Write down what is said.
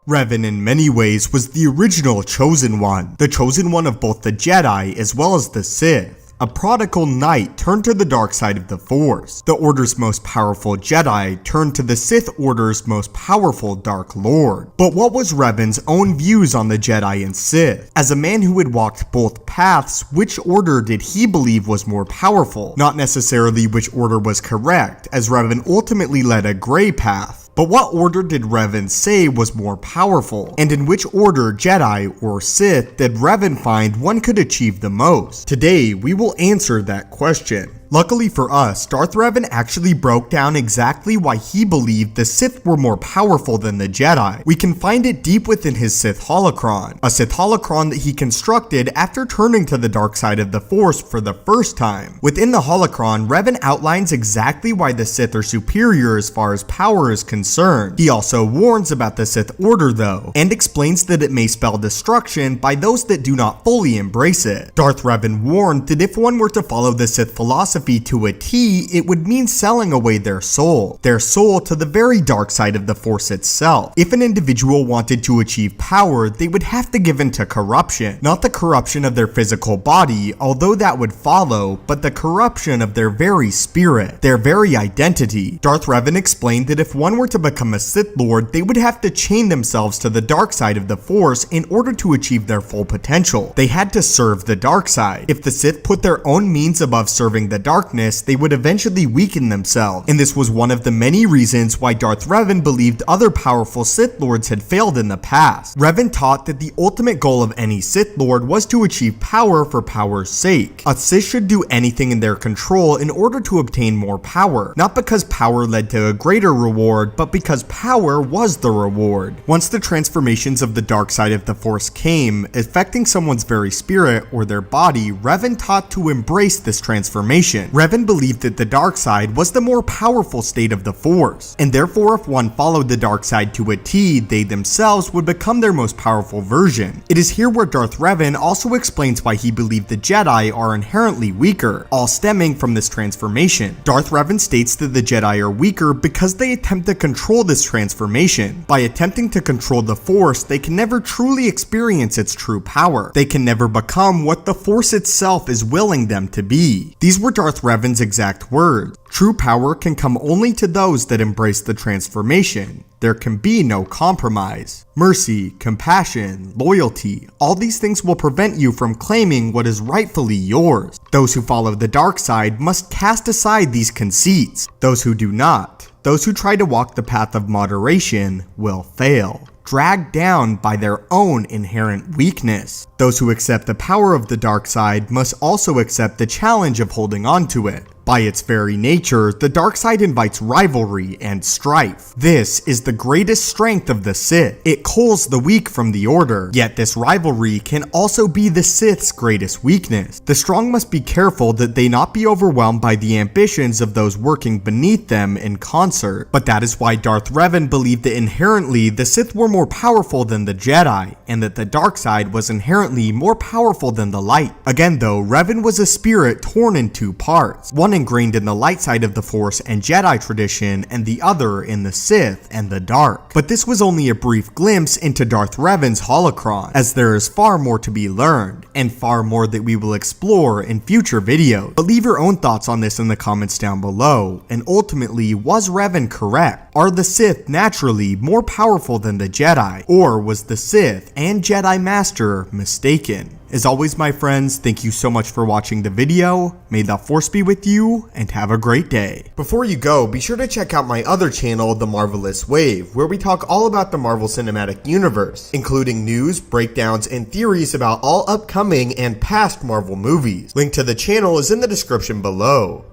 Revan in many ways was the original Chosen One, the Chosen One of both the Jedi as well as the Sith. A prodigal knight turned to the dark side of the Force. The Order's most powerful Jedi turned to the Sith Order's most powerful Dark Lord. But what was Revan's own views on the Jedi and Sith? As a man who had walked both paths, which order did he believe was more powerful? Not necessarily which order was correct, as Revan ultimately led a gray path. But what order did Revan say was more powerful? And in which order, Jedi or Sith, did Revan find one could achieve the most? Today, we will answer that question. Luckily for us, Darth Revan actually broke down exactly why he believed the Sith were more powerful than the Jedi. We can find it deep within his Sith holocron, a Sith holocron that he constructed after turning to the dark side of the Force for the first time. Within the holocron, Revan outlines exactly why the Sith are superior as far as power is concerned. He also warns about the Sith Order though, and explains that it may spell destruction by those that do not fully embrace it. Darth Revan warned that if one were to follow the Sith philosophy to a T, it would mean selling away their soul to the very dark side of the Force itself. If an individual wanted to achieve power, they would have to give in to corruption. Not the corruption of their physical body, although that would follow, but the corruption of their very spirit, their very identity. Darth Revan explained that if one were to become a Sith Lord, they would have to chain themselves to the dark side of the Force in order to achieve their full potential. They had to serve the dark side. If the Sith put their own means above serving the darkness, they would eventually weaken themselves, and this was one of the many reasons why Darth Revan believed other powerful Sith Lords had failed in the past. Revan taught that the ultimate goal of any Sith Lord was to achieve power for power's sake. A Sith should do anything in their control in order to obtain more power, not because power led to a greater reward, but because power was the reward. Once the transformations of the dark side of the Force came, affecting someone's very spirit or their body, Revan taught to embrace this transformation. Revan believed that the dark side was the more powerful state of the Force, and therefore if one followed the dark side to a T, they themselves would become their most powerful version. It is here where Darth Revan also explains why he believed the Jedi are inherently weaker, all stemming from this transformation. Darth Revan states that the Jedi are weaker because they attempt to control this transformation. By attempting to control the Force, they can never truly experience its true power. They can never become what the Force itself is willing them to be. These were Darth Revan's exact words. True power can come only to those that embrace the transformation. There can be no compromise. Mercy, compassion, loyalty, all these things will prevent you from claiming what is rightfully yours. Those who follow the dark side must cast aside these conceits. Those who do not, those who try to walk the path of moderation, will fail, dragged down by their own inherent weakness. Those who accept the power of the dark side must also accept the challenge of holding on to it. By its very nature, the dark side invites rivalry and strife. This is the greatest strength of the Sith. It culls the weak from the Order, yet this rivalry can also be the Sith's greatest weakness. The strong must be careful that they not be overwhelmed by the ambitions of those working beneath them in concert. But that is why Darth Revan believed that inherently the Sith were more powerful than the Jedi, and that the dark side was inherently more powerful than the light. Again though, Revan was a spirit torn in two parts, one ingrained in the light side of the Force and Jedi tradition, and the other in the Sith and the dark. But this was only a brief glimpse into Darth Revan's holocron, as there is far more to be learned, and far more that we will explore in future videos. But leave your own thoughts on this in the comments down below, and ultimately, was Revan correct? Are the Sith naturally more powerful than the Jedi, or was the Sith and Jedi Master mistaken? As always, my friends, thank you so much for watching the video. May the Force be with you, and have a great day. Before you go, be sure to check out my other channel, The Marvelous Wave, where we talk all about the Marvel Cinematic Universe, including news, breakdowns, and theories about all upcoming and past Marvel movies. Link to the channel is in the description below.